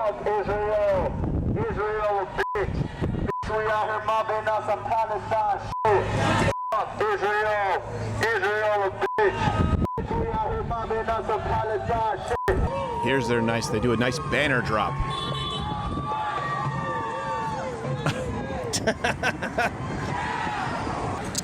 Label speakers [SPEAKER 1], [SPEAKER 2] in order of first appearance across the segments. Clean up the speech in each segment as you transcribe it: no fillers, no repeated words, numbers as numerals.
[SPEAKER 1] Fuck Israel. Israel a bitch. Bitch, we out here mobbing on some Palestine shit. Fuck Israel. Israel a bitch. Bitch, we out here mobbing on some Palestine shit.
[SPEAKER 2] Here's their nice, they do a nice banner drop.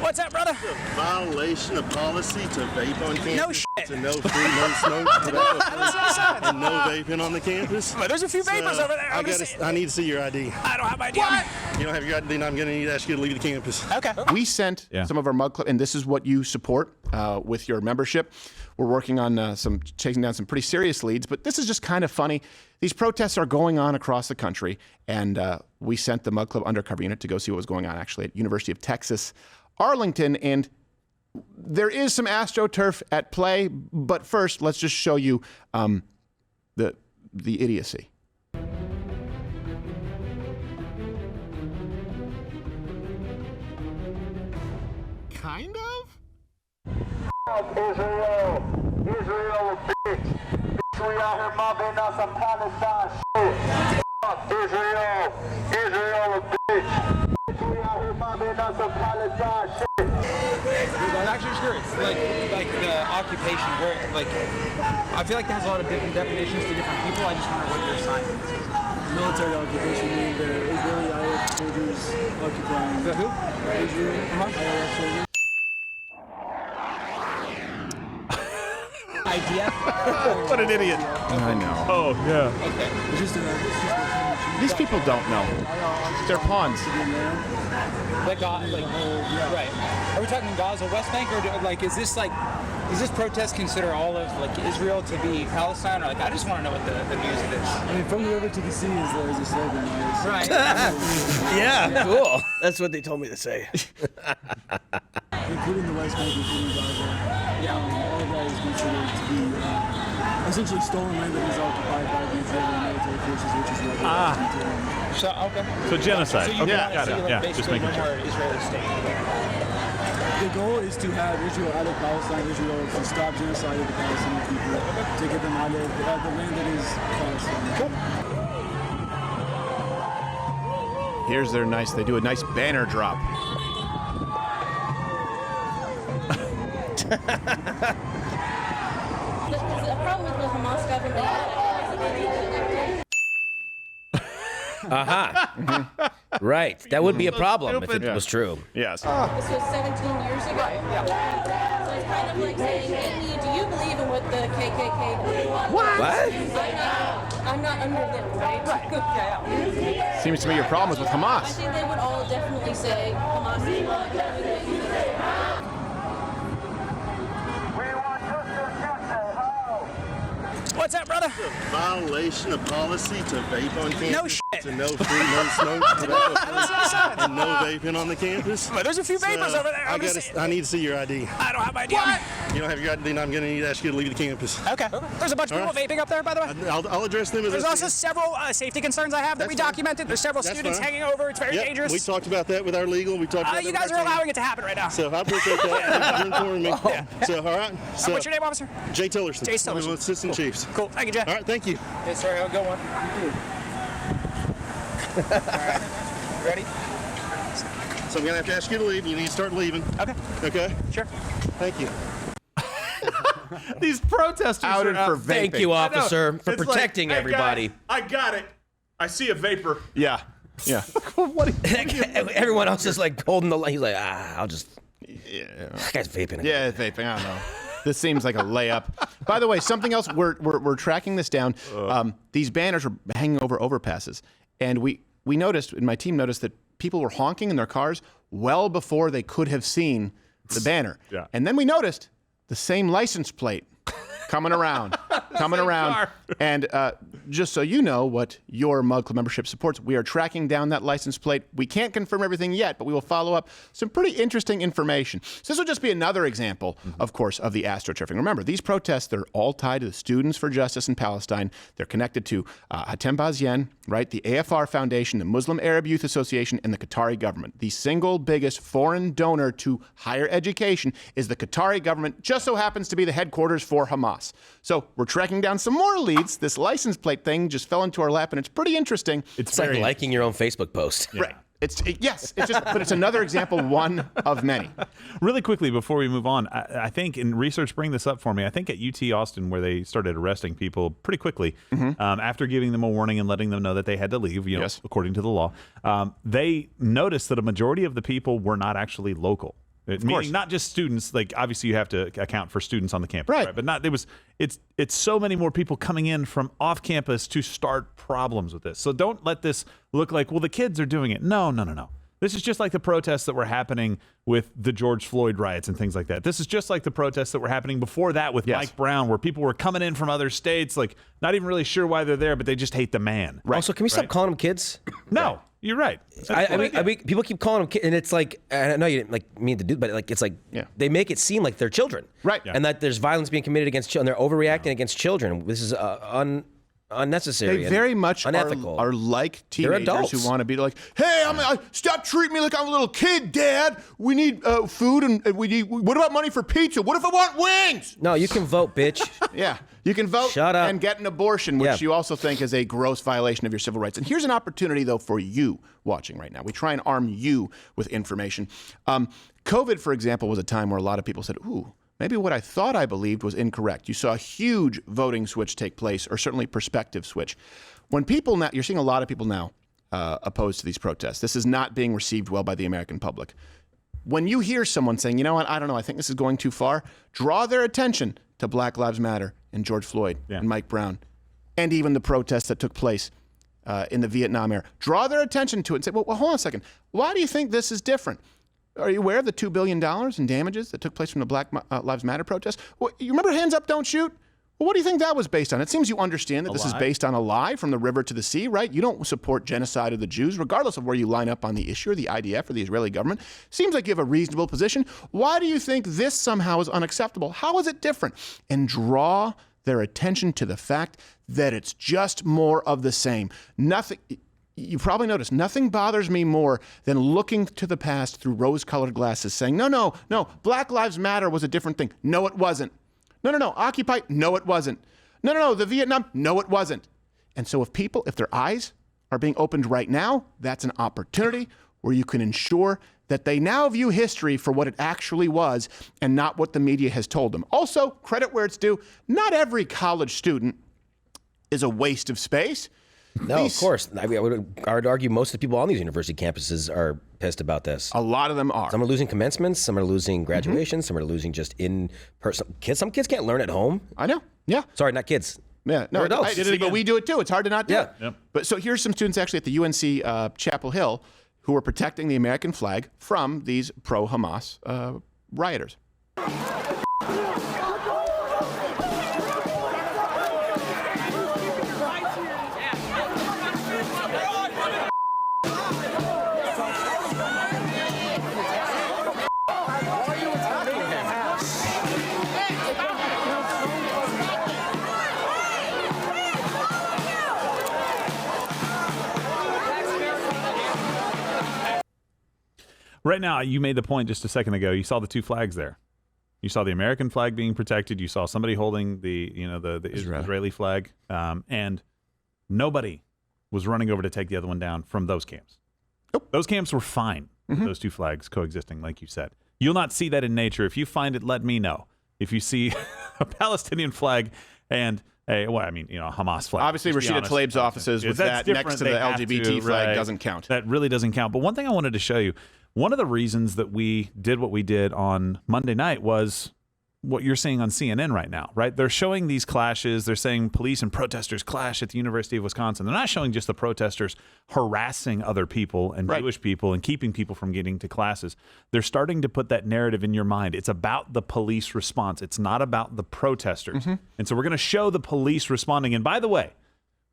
[SPEAKER 3] What's that, brother?
[SPEAKER 4] It's a violation of policy to vape on campus.
[SPEAKER 3] No shit.
[SPEAKER 4] To no food, no smoke, tobacco, and no vaping on the campus.
[SPEAKER 3] But there's a few vapors over there.
[SPEAKER 4] I need to see your ID.
[SPEAKER 3] I don't have my ID. What?
[SPEAKER 4] You don't have your ID, then I'm going to need to ask you to leave the campus.
[SPEAKER 3] Okay.
[SPEAKER 2] We sent some of our mug club, and this is what you support with your membership. We're working on chasing down some pretty serious leads, but this is just kind of funny. These protests are going on across the country, and we sent the Mug Club undercover unit to go see what was going on actually at University of Texas, Arlington, and there is some AstroTurf at play, but first, let's just show you the idiocy.
[SPEAKER 4] Kind of?
[SPEAKER 1] Fuck Israel. Israel a bitch. Bitch, we out here mobbing on some Palestine shit. Fuck Israel. Israel a bitch. Bitch, we out here mobbing on some Palestine shit.
[SPEAKER 5] I'm actually curious, like the occupation, where, like, I feel like that has a lot of different definitions to different people. I just wonder what your assignment is.
[SPEAKER 6] Military occupation, meaning the Israeli IDF soldiers occupying.
[SPEAKER 5] The who?
[SPEAKER 6] Israel IDF soldiers.
[SPEAKER 5] IDF?
[SPEAKER 2] What an idiot. I know. Oh, yeah.
[SPEAKER 5] Okay.
[SPEAKER 6] It's just
[SPEAKER 2] These people don't know. They're pawns.
[SPEAKER 5] Like, right. Are we talking Gaza, West Bank, or is this protest consider all of Israel to be Palestine, or I just want to know what the views of this.
[SPEAKER 6] I mean, from the river to the sea is a slogan.
[SPEAKER 5] Right.
[SPEAKER 7] Yeah, cool. That's what they told me to say.
[SPEAKER 6] Including the West Bank, including Gaza. All of that is considered to be essentially stolen land that is occupied by the Israeli military forces, which is what
[SPEAKER 5] So okay.
[SPEAKER 8] So genocide.
[SPEAKER 5] So you
[SPEAKER 8] Got it. Yeah, just
[SPEAKER 5] basically
[SPEAKER 8] making
[SPEAKER 5] no
[SPEAKER 8] sure.
[SPEAKER 5] more Israeli state.
[SPEAKER 6] The goal is to have Israel out of Palestine, Israel to stop genocide of the Palestinian people, to get them out of the land that is Palestine.
[SPEAKER 2] Here's their nice, they do a nice banner drop.
[SPEAKER 9] The problem with the Hamas government.
[SPEAKER 7] Right. That would be a problem if it was true.
[SPEAKER 2] Yes.
[SPEAKER 9] This was 17 years ago. So it's kind of like saying, Amy, do you believe in what the KKK did?
[SPEAKER 7] What?
[SPEAKER 9] I'm not under them, right?
[SPEAKER 2] Seems to me your problem is with
[SPEAKER 9] I
[SPEAKER 2] Hamas.
[SPEAKER 9] think they would all definitely say Hamas is wrong.
[SPEAKER 3] What's that, brother?
[SPEAKER 4] It's a violation of policy to vape on campus.
[SPEAKER 3] No shit.
[SPEAKER 4] To no food, no smoke, tobacco, and no vaping on the campus.
[SPEAKER 3] But there's a few vapors over there.
[SPEAKER 4] I need to see your ID.
[SPEAKER 3] I don't have my ID.
[SPEAKER 4] You don't have your ID, then I'm going to need to ask you to leave the campus.
[SPEAKER 3] Okay. There's a bunch of people vaping up there, by the way.
[SPEAKER 4] I'll address them as
[SPEAKER 3] There's also several safety concerns I have that we documented. There's several students hanging over. It's very dangerous.
[SPEAKER 4] We talked about that with our legal. We talked about
[SPEAKER 3] you guys are allowing it to happen right now.
[SPEAKER 4] So I appreciate that. You're informing me. So, all right. So,
[SPEAKER 3] what's your name, officer?
[SPEAKER 4] Jay Tillerson.
[SPEAKER 3] Jay Tillerson.
[SPEAKER 4] One of the assistant chiefs.
[SPEAKER 3] Cool. Thank you, Jay.
[SPEAKER 4] All right. Thank you.
[SPEAKER 5] Okay, sorry, I'll go one. All right. Ready?
[SPEAKER 4] So I'm going to have to ask you to leave. You need to start leaving.
[SPEAKER 3] Okay.
[SPEAKER 4] Okay?
[SPEAKER 3] Sure.
[SPEAKER 4] Thank you.
[SPEAKER 8] These protesters
[SPEAKER 2] Outed
[SPEAKER 8] are
[SPEAKER 2] for
[SPEAKER 8] out.
[SPEAKER 2] vaping.
[SPEAKER 7] Thank you, officer, for
[SPEAKER 8] It's
[SPEAKER 7] protecting
[SPEAKER 8] like, hey,
[SPEAKER 7] everybody.
[SPEAKER 8] guys, I got it. I see a vapor.
[SPEAKER 2] Yeah. Yeah.
[SPEAKER 7] Everyone else is like holding the line. He's like, I'll just.
[SPEAKER 2] Yeah.
[SPEAKER 7] That guy's vaping.
[SPEAKER 2] Yeah, it's vaping. I don't know. This seems like a layup. By the way, something else, we're tracking this down. These banners are hanging over overpasses. And we noticed, and my team noticed, that people were honking in their cars well before they could have seen the banner.
[SPEAKER 8] Yeah.
[SPEAKER 2] And then we noticed the same license plate coming around. And just so you know what your Mug Club membership supports, we are tracking down that license plate. We can't confirm everything yet, but we will follow up some pretty interesting information. So this will just be another example, of course, of the astroturfing. Remember, these protests, they're all tied to the Students for Justice in Palestine. They're connected to Hatem Bazien, right? The AFR Foundation, the Muslim Arab Youth Association, and the Qatari government. The single biggest foreign donor to higher education is the Qatari government, just so happens to be the headquarters for Hamas. So we're tracking down some more leads. This license plate thing just fell into our lap, and it's pretty interesting.
[SPEAKER 7] It's like liking your own Facebook post.
[SPEAKER 2] Yeah. Right. Yes, but it's another example, one of many.
[SPEAKER 8] Really quickly before we move on, I think, and research bring this up for me, I think at UT Austin, where they started arresting people pretty quickly, after giving them a warning and letting them know that they had to leave, according to the law, they noticed that a majority of the people were not actually local. Meaning not just students, like obviously you have to account for students on the campus, right? But it's so many more people coming in from off campus to start problems with this. So don't let this look like, well, the kids are doing it. No. This is just like the protests that were happening with the George Floyd riots and things like that. This is just like the protests that were happening before that with Mike Brown, where people were coming in from other states, like not even really sure why they're there, but they just hate the man.
[SPEAKER 7] Right. Also, can we stop calling them kids?
[SPEAKER 8] No, you're right.
[SPEAKER 7] I mean, people keep calling them kids, and it's like, and I know you didn't mean to do, but like it's like they make it seem like they're children,
[SPEAKER 2] right?
[SPEAKER 7] And that there's violence being committed against children. They're overreacting against children. This is unnecessary.
[SPEAKER 2] They very much
[SPEAKER 7] unethical.
[SPEAKER 2] Are like teenagers who want to be like, hey, stop treating me like I'm a little kid, Dad. We need food and what about money for pizza? What if I want wings?
[SPEAKER 7] No, you can vote, bitch.
[SPEAKER 2] Yeah, you can vote and get an abortion, which you also think is a gross violation of your civil rights. And here's an opportunity, though, for you watching right now. We try and arm you with information. COVID, for example, was a time where a lot of people said, ooh, maybe what I thought I believed was incorrect. You saw a huge voting switch take place, or certainly perspective switch. When people now, you're seeing a lot of people now opposed to these protests. This is not being received well by the American public. When you hear someone saying, you know what, I don't know, I think this is going too far, draw their attention to Black Lives Matter and George Floyd and Mike Brown, and even the protests that took place in the Vietnam era. Draw their attention to it and say, well, hold on a second. Why do you think this is different? Are you aware of the $2 billion in damages that took place from the Black Lives Matter protest? Well, you remember Hands Up, Don't Shoot? Well, what do you think that was based on? It seems you understand that this is based on a lie from the river to the sea, right? You don't support genocide of the Jews, regardless of where you line up on the issue, or the IDF or the Israeli government. Seems like you have a reasonable position. Why do you think this somehow is unacceptable? How is it different? And draw their attention to the fact that it's just more of the same. Nothing. You probably noticed, nothing bothers me more than looking to the past through rose-colored glasses saying, no, Black Lives Matter was a different thing. No, it wasn't. No, Occupy, no, it wasn't. No, the Vietnam, no, it wasn't. And so if their eyes are being opened right now, that's an opportunity where you can ensure that they now view history for what it actually was and not what the media has told them. Also, credit where it's due, not every college student is a waste of space.
[SPEAKER 7] No, of course. I would argue most of the people on these university campuses are pissed about this.
[SPEAKER 2] A lot of them are.
[SPEAKER 7] Some are losing commencements. Some are losing graduations. Some are losing just in-person. Some kids can't learn at home.
[SPEAKER 2] I know. Yeah.
[SPEAKER 7] Sorry, not kids.
[SPEAKER 2] Yeah. No,
[SPEAKER 7] adults.
[SPEAKER 2] But we do it too. It's hard to not do it.
[SPEAKER 8] Yep.
[SPEAKER 2] But so here's some students actually at the UNC Chapel Hill who are protecting the American flag from these pro-Hamas rioters.
[SPEAKER 8] Right now, you made the point just a second ago. You saw the two flags there. You saw the American flag being protected. You saw somebody holding the Israeli flag, and nobody was running over to take the other one down from those camps. Nope. Those camps were fine with those two flags coexisting, like you said. You'll not see that in nature. If you find it, let me know. If you see a Palestinian flag and a Hamas flag.
[SPEAKER 2] Obviously, Rashida Tlaib's offices with that next to the LGBT flag doesn't count.
[SPEAKER 8] That really doesn't count. But one thing I wanted to show you, one of the reasons that we did what we did on Monday night was what you're seeing on CNN right now, right? They're showing these clashes. They're saying police and protesters clash at the University of Wisconsin. They're not showing just the protesters harassing other people and Jewish people and keeping people from getting to classes. They're starting to put that narrative in your mind. It's about the police response. It's not about the protesters. And so we're going to show the police responding. And by the way,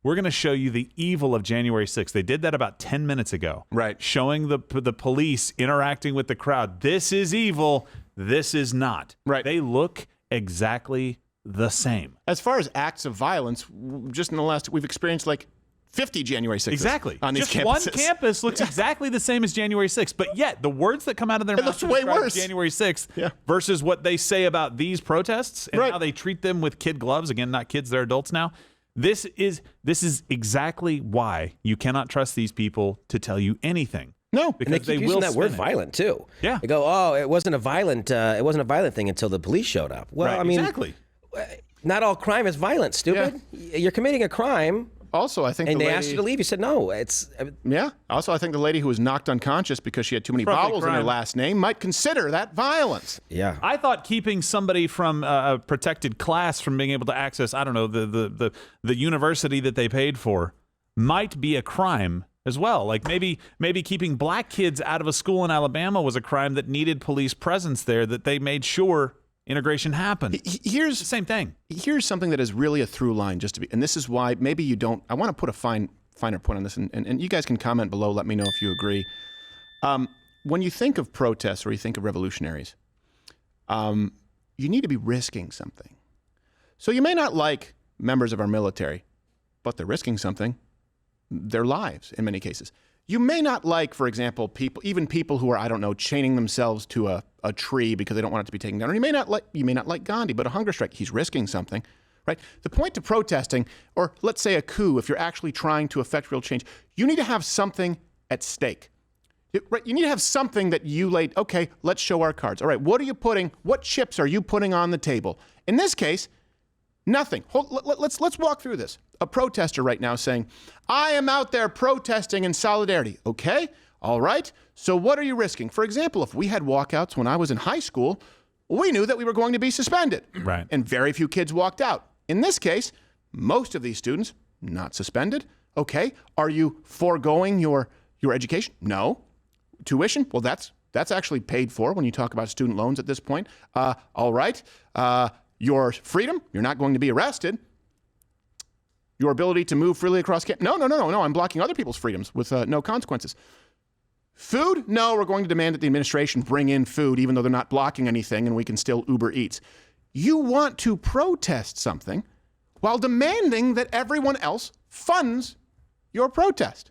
[SPEAKER 8] we're going to show you the evil of January 6th. They did that about 10 minutes ago.
[SPEAKER 2] Right.
[SPEAKER 8] Showing the police interacting with the crowd. This is evil. This is not.
[SPEAKER 2] Right.
[SPEAKER 8] They look exactly the same.
[SPEAKER 2] As far as acts of violence, just in the last, we've experienced like 50 January 6th
[SPEAKER 8] Exactly.
[SPEAKER 2] on these
[SPEAKER 8] Just
[SPEAKER 2] campuses.
[SPEAKER 8] one campus looks exactly the same as January 6th, but yet the words that come out of their mouth
[SPEAKER 2] looks way
[SPEAKER 8] describe
[SPEAKER 2] worse.
[SPEAKER 8] January 6th versus what they say about these protests and how they treat them with kid gloves. Again, not kids, they're adults now. This is exactly why you cannot trust these people to tell you anything.
[SPEAKER 2] No,
[SPEAKER 8] because
[SPEAKER 7] and they keep using that word violent too.
[SPEAKER 8] Yeah,
[SPEAKER 7] they go, "Oh, it wasn't a violent thing until the police showed up." Well,
[SPEAKER 8] right,
[SPEAKER 7] I mean,
[SPEAKER 8] exactly.
[SPEAKER 7] Not all crime is violent. Stupid. Yeah. You're committing a crime.
[SPEAKER 2] Also, I think
[SPEAKER 7] and they asked you to leave. You said no.
[SPEAKER 2] Yeah. Also, I think the lady who was knocked unconscious because she had too many vowels in her last name might consider that violence.
[SPEAKER 7] Yeah.
[SPEAKER 8] I thought keeping somebody from a protected class from being able to access, I don't know, the university that they paid for might be a crime as well. Like maybe keeping black kids out of a school in Alabama was a crime that needed police presence there, that they made sure integration happened.
[SPEAKER 2] Here's
[SPEAKER 8] the same thing.
[SPEAKER 2] Here's something that is really a through line, just to be, and this is why maybe you don't. I want to put a finer point on this, and you guys can comment below. Let me know if you agree. When you think of protests or you think of revolutionaries, you need to be risking something. So you may not like members of our military, but they're risking something. Their lives, in many cases. You may not like, for example, people who are, I don't know, chaining themselves to a tree because they don't want it to be taken down. Or you may not like Gandhi, but a hunger strike, he's risking something, right? The point to protesting, or let's say a coup, if you're actually trying to affect real change, you need to have something at stake. Right? You need to have something that you laid, okay, let's show our cards. All right, what chips are you putting on the table? In this case, nothing. Let's walk through this. A protester right now saying, I am out there protesting in solidarity. Okay, all right. So what are you risking? For example, if we had walkouts when I was in high school, we knew that we were going to be suspended.
[SPEAKER 8] Right.
[SPEAKER 2] And very few kids walked out. In this case, most of these students, not suspended. Okay, are you foregoing your education? No. Tuition? Well, that's actually paid for when you talk about student loans at this point. All right. Your freedom, you're not going to be arrested. Your ability to move freely across campus. No, I'm blocking other people's freedoms with no consequences. Food? No, we're going to demand that the administration bring in food even though they're not blocking anything and we can still Uber Eats. You want to protest something while demanding that everyone else funds your protest.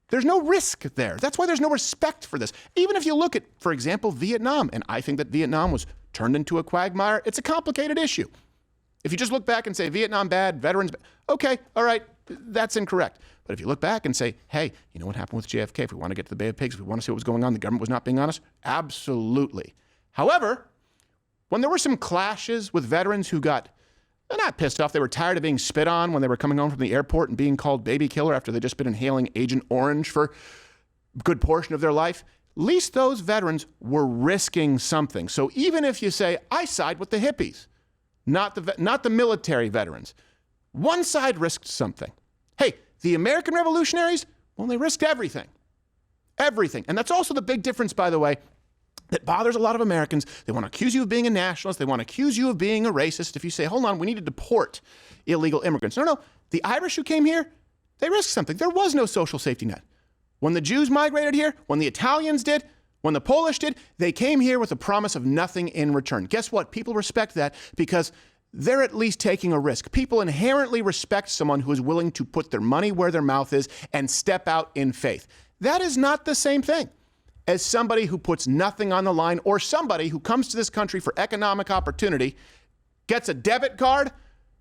[SPEAKER 2] There's no risk there. That's why there's no respect for this. Even if you look at, for example, Vietnam, and I think that Vietnam was turned into a quagmire, it's a complicated issue. If you just look back and say Vietnam bad, veterans bad, okay, all right, that's incorrect. But if you look back and say, hey, you know what happened with JFK? If we want to get to the Bay of Pigs, if we want to see what was going on, the government was not being honest, absolutely. However, when there were some clashes with veterans who got, they're not pissed off, they were tired of being spit on when they were coming home from the airport and being called baby killer after they'd just been inhaling Agent Orange for a good portion of their life, at least those veterans were risking something. So even if you say, I side with the hippies, not the military veterans, one side risked something. Hey, the American revolutionaries, well, they risked everything. Everything. And that's also the big difference, by the way, that bothers a lot of Americans. They want to accuse you of being a nationalist. They want to accuse you of being a racist. If you say, hold on, we need to deport illegal immigrants. No. The Irish who came here, they risked something. There was no social safety net. When the Jews migrated here, when the Italians did, when the Polish did, they came here with a promise of nothing in return. Guess what? People respect that because they're at least taking a risk. People inherently respect someone who is willing to put their money where their mouth is and step out in faith. That is not the same thing as somebody who puts nothing on the line or somebody who comes to this country for economic opportunity, gets a debit card,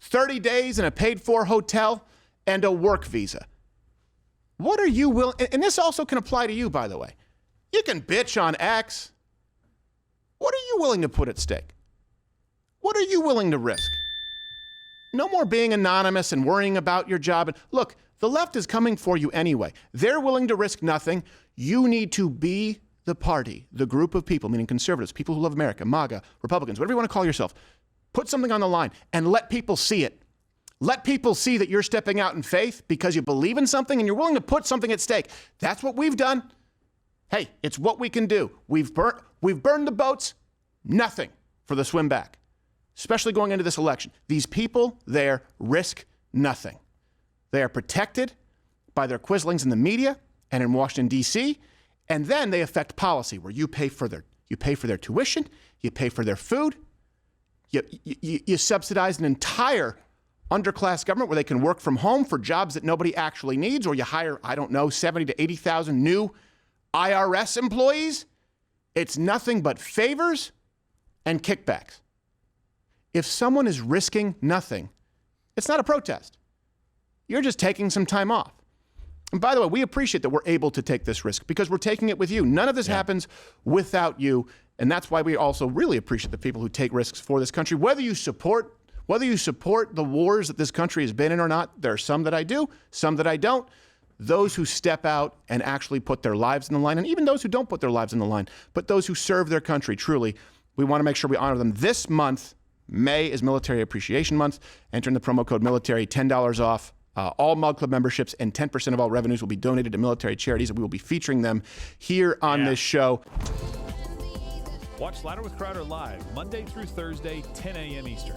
[SPEAKER 2] 30 days in a paid-for hotel, and a work visa. What are you willing, and this also can apply to you, by the way. You can bitch on X. What are you willing to put at stake? What are you willing to risk? No more being anonymous and worrying about your job. And look, the left is coming for you anyway. They're willing to risk nothing. You need to be the party, the group of people, meaning conservatives, people who love America, MAGA, Republicans, whatever you want to call yourself. Put something on the line and let people see it. Let people see that you're stepping out in faith because you believe in something and you're willing to put something at stake. That's what we've done. Hey, it's what we can do. We've burned the boats, nothing for the swim back, especially going into this election. These people there risk nothing. They are protected by their quislings in the media and in Washington, D.C., and then they affect policy where you pay for their tuition, you pay for their food, you subsidize an entire underclass government where they can work from home for jobs that nobody actually needs, or you hire, I don't know, 70 to 80,000 new IRS employees, it's nothing but favors and kickbacks. If someone is risking nothing, it's not a protest. You're just taking some time off. And by the way, we appreciate that we're able to take this risk because we're taking it with you. None of this happens without you. And that's why we also really appreciate the people who take risks for this country. Whether you support the wars that this country has been in or not, there are some that I do, some that I don't. Those who step out and actually put their lives in the line, and even those who don't put their lives in the line, but those who serve their country, truly, we want to make sure we honor them. This month, May, is Military Appreciation Month. Enter in the promo code military, $10 off. All Mug Club memberships and 10% of all revenues will be donated to military charities, and we will be featuring them here on this show.
[SPEAKER 8] Watch Louder with Crowder live Monday through Thursday, 10 a.m. Eastern.